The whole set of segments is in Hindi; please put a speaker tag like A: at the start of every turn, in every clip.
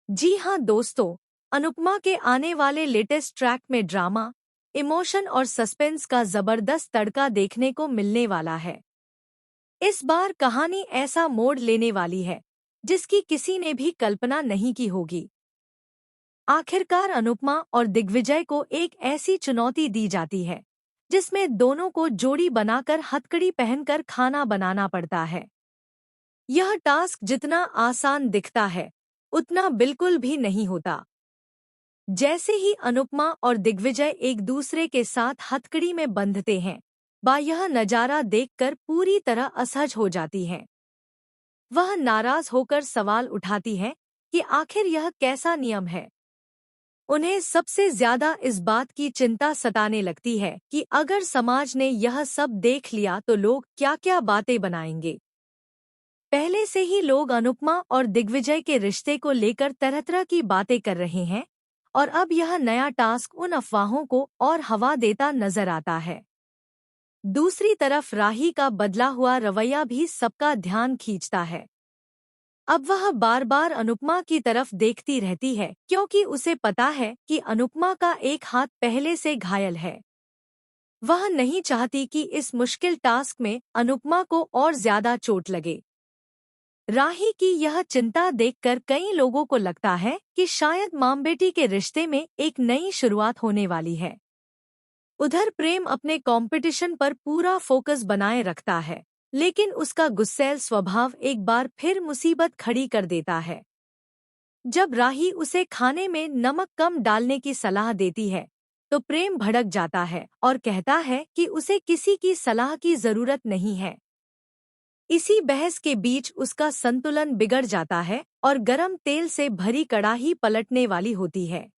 A: जी हाँ दोस्तों, अनुपमा के आने वाले लेटेस्ट ट्रैक में ड्रामा, इमोशन और सस्पेंस का जबरदस्त तड़का देखने को मिलने वाला है। इस बार कहानी ऐसा मोड़ लेने वाली है जिसकी किसी ने भी कल्पना नहीं की होगी। आखिरकार अनुपमा और दिग्विजय को एक ऐसी चुनौती दी जाती है जिसमें दोनों को जोड़ी बनाकर हथकड़ी पहनकर खाना बनाना पड़ता है। यह टास्क जितना आसान दिखता है उतना बिल्कुल भी नहीं होता। जैसे ही अनुपमा और दिग्विजय एक दूसरे के साथ हथकड़ी में बंधते हैं, यह नजारा देखकर पूरी तरह असहज हो जाती हैं। वह नाराज होकर सवाल उठाती है कि आखिर यह कैसा नियम है। उन्हें सबसे ज्यादा इस बात की चिंता सताने लगती है कि अगर समाज ने यह सब देख लिया तो लोग क्या-क्या बातें बनाएंगे। पहले से ही लोग अनुपमा और दिग्विजय के रिश्ते को लेकर तरह-तरह की बातें कर रहे हैं और अब यह नया टास्क उन अफवाहों को और हवा देता नजर आता है। दूसरी तरफ राही का बदला हुआ रवैया भी सबका ध्यान खींचता है। अब वह बार-बार अनुपमा की तरफ देखती रहती है क्योंकि उसे पता है कि अनुपमा का एक हाथ पहले से घायल है। वह नहीं चाहती कि इस मुश्किल टास्क में अनुपमा को और ज्यादा चोट लगे। राही की यह चिंता देखकर कई लोगों को लगता है कि शायद माँ-बेटी के रिश्ते में एक नई शुरुआत होने वाली है। उधर प्रेम अपने कंपटीशन पर पूरा फोकस बनाए रखता है, लेकिन उसका गुस्सैल स्वभाव एक बार फिर मुसीबत खड़ी कर देता है। जब राही उसे खाने में नमक कम डालने की सलाह देती है, तो प्रेम भड़क जाता है और कहता है कि उसे किसी की सलाह की जरूरत नहीं है। इसी बहस के बीच उसका संतुलन बिगड़ जाता है और गरम तेल से भरी कड़ाही पलटने वाली होती है।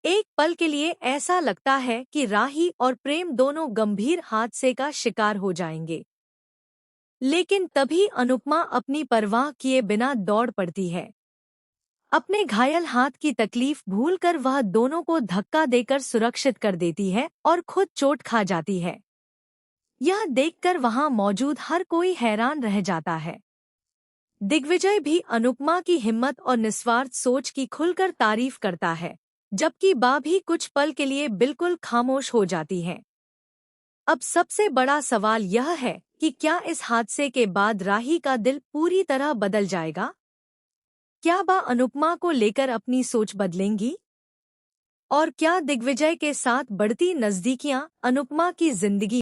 A: एक पल के लिए ऐसा लगता है कि राही और प्रेम दोनों गंभीर हादसे का शिकार हो जाएंगे। लेकिन तभी अनुपमा अपनी परवाह किए बिना दौड़ पड़ती है। अपने घायल हाथ की तकलीफ भूलकर वह दोनों को धक्का देकर सुरक्षित कर देती है और खुद चोट खा जाती है। यह देखकर वहां मौजूद हर कोई हैरान रह जाता है। दिग्विजय भी अनुपमा की हिम्मत और निस्वार्थ सोच की खुलकर तारीफ करता है, जबकि बा भी कुछ पल के लिए बिल्कुल खामोश हो जाती हैं। अब सबसे बड़ा सवाल यह है कि क्या इस हादसे के बाद राही का दिल पूरी तरह बदल जाएगा? क्या बा अनुपमा को लेकर अपनी सोच बदलेंगी? और क्या दिग्विजय के साथ बढ़ती नजदीकियां अनुपमा की जिंदगी